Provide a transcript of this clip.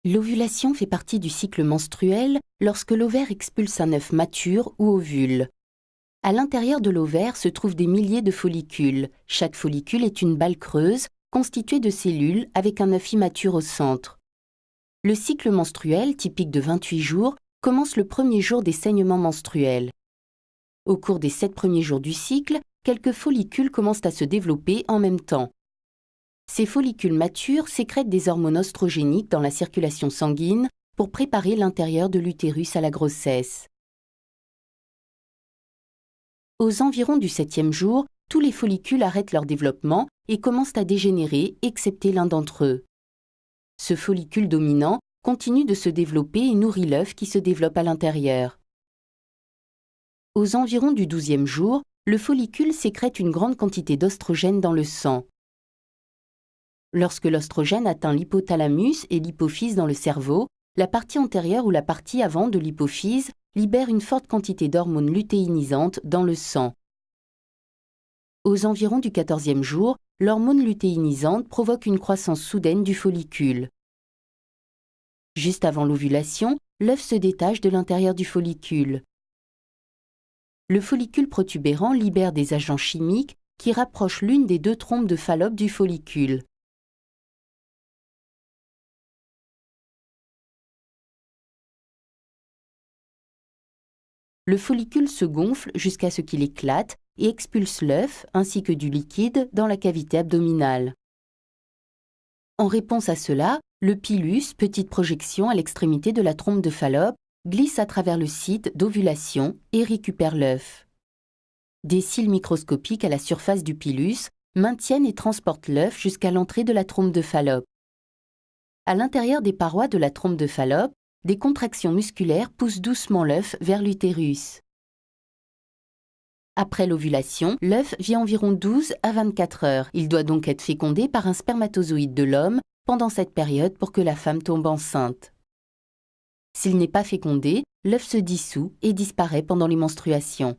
L'ovulation fait partie du cycle menstruel lorsque l'ovaire expulse un œuf mature ou ovule. À l'intérieur de l'ovaire se trouvent des milliers de follicules. Chaque follicule est une balle creuse constituée de cellules avec un œuf immature au centre. Le cycle menstruel, typique de 28 jours, commence le premier jour des saignements menstruels. Au cours des 7 premiers jours du cycle, quelques follicules commencent à se développer en même temps. Ces follicules matures sécrètent des hormones oestrogéniques dans la circulation sanguine pour préparer l'intérieur de l'utérus à la grossesse. Aux environs du 7e jour, tous les follicules arrêtent leur développement et commencent à dégénérer, excepté l'un d'entre eux. Ce follicule dominant continue de se développer et nourrit l'œuf qui se développe à l'intérieur. Aux environs du 12e jour, le follicule sécrète une grande quantité d'oestrogène dans le sang. Lorsque l'oestrogène atteint l'hypothalamus et l'hypophyse dans le cerveau, la partie antérieure ou la partie avant de l'hypophyse libère une forte quantité d'hormones lutéinisantes dans le sang. Aux environs du 14e jour, l'hormone lutéinisante provoque une croissance soudaine du follicule. Juste avant l'ovulation, l'œuf se détache de l'intérieur du follicule. Le follicule protubérant libère des agents chimiques qui rapprochent l'une des 2 trompes de Fallope du follicule. Le follicule se gonfle jusqu'à ce qu'il éclate et expulse l'œuf ainsi que du liquide dans la cavité abdominale. En réponse à cela, le pilus, petite projection à l'extrémité de la trompe de Fallope, glisse à travers le site d'ovulation et récupère l'œuf. Des cils microscopiques à la surface du pilus maintiennent et transportent l'œuf jusqu'à l'entrée de la trompe de Fallope. À l'intérieur des parois de la trompe de Fallope, des contractions musculaires poussent doucement l'œuf vers l'utérus. Après l'ovulation, l'œuf vit environ 12 à 24 heures. Il doit donc être fécondé par un spermatozoïde de l'homme pendant cette période pour que la femme tombe enceinte. S'il n'est pas fécondé, l'œuf se dissout et disparaît pendant les menstruations.